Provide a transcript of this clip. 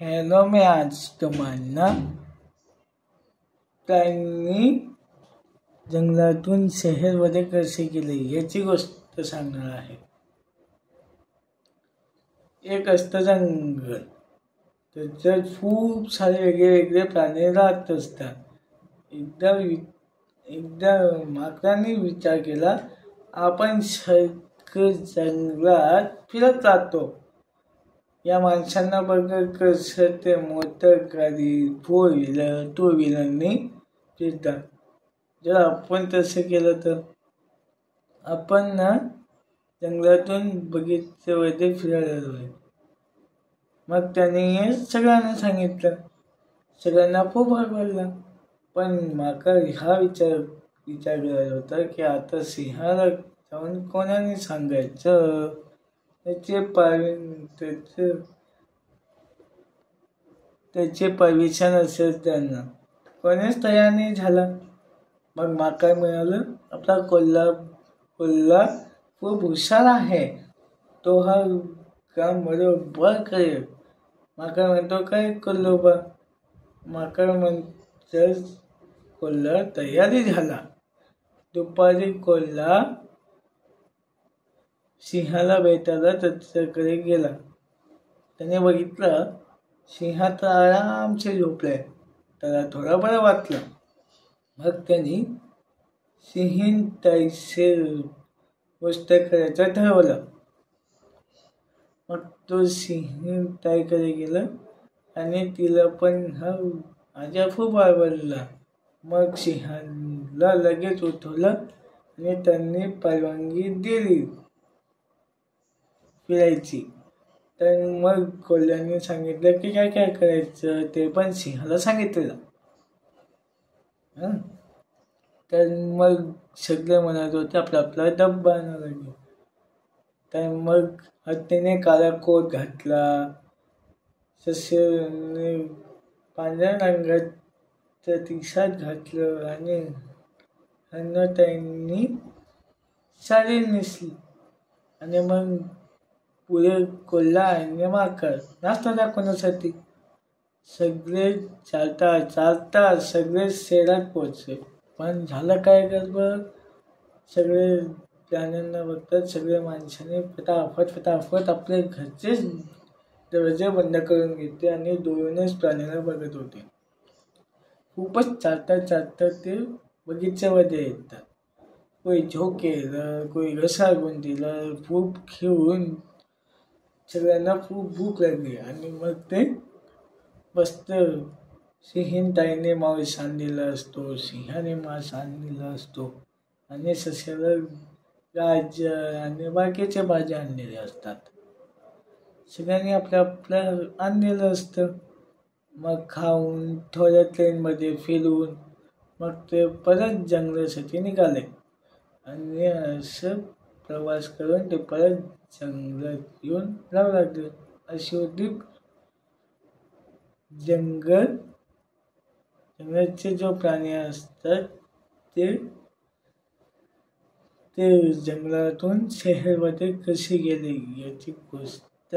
Hello, मी आज तुम्हाला त्यांनी जंगलातून शहरमध्ये कसे गेले याची गोष्ट सांगणार आहे. एक असतं जंगल, त्याच्यात खूप सारे वेगळे वेगळे प्राणी राहत असतात. एकदा माकडाने विचार केला, आपण सगळं जंगलात फिरत राहतो, या माणसांना बघा कसं ते मोटर गाडी, 4 व्हीलर 2 व्हीलरनी फिरतात. जर आपण तसं केलं तर आपण ना जंगलातून बगीच्यामध्ये फिरायला जाऊया. मग त्याने सगळ्यांना सांगितलं. सगळ्यांना खूप आवडला. पण माका हा विचार करायला होता की आता सिंहाला जाऊन कोणाने सांगायचं. त्याचे परमिशन असेल त्यांना. कोणीच तयार नाही झाला. मग माका मिळालं, आपला कोल्हा खूप हुशार आहे, तो हा काम बरोबर करेल. माका म्हणतो, काय कोल्होबा? माका म्हणतो, कोल्हा तयारी झाला. दुपारी कोल्हा सिंहाला भेटायला त्याच्याकडे गेला. त्याने बघितलं, सिंह तर आरामसे झोपलाय. त्याला थोडं बरं वाटलं. मग त्यांनी सिंहीणताईशी गोष्ट करायचं ठरवलं. मग तो सिंहीणताईकडे गेला आणि तिला पण हा आजा खूप आवडला. मग सिंहाला लगेच उठवलं आणि त्यांनी परवानगी दिली फिरायची. तर मग कोल्ह्याने सांगितलं की काय काय करायचं ते पण सिंहाला सांगितलं. तर मग सगळे म्हणत होते आपला डब्बा आणावं लागेल. तर मग हत्तीने काळा कोट घातला, सस्याने पांढऱ्या रंगाचं टी-शर्ट घातलं आणि हन्नताईंनी साडी नेसली. आणि मग पुढे कोल्हा आणि माकड नाश्ता दाखवण्यासाठी सगळे चालता सगळे शहरात पोहोचले. पण झालं काय गडबड, सगळे प्राण्यांना बघतात. सगळे माणसाने फटाफट आपले घरचे दरवाजे बंद करून घेतले आणि दोनच प्राण्यांना बघत होते. खूपच चालता ते बगीच्यामध्ये येतात. कोणी झोकेलं, कोणी घसरगुंडीलं, खूप खेळून सगळ्यांना खूप भूक लागली. आणि मग ते बसतं. सिंहीणताईने मांस आणलेला असतो, सिंहाने मांस आणलेला असतो आणि सस्याला गाजर आणि बाकीच्या भाज्या आणलेल्या असतात. सगळ्यांनी आपलं आणलेलं असतं. मग खाऊन थोड्या ट्रेनमध्ये फिरून मग ते परत जंगलासाठी निघाले. आणि असं प्रवास करून ते परत जंगलात येऊन राहू लागले. अशी होती जंगलाचे जो प्राणी असतात ते जंगलातून शहरामध्ये कसे गेले याची गोष्ट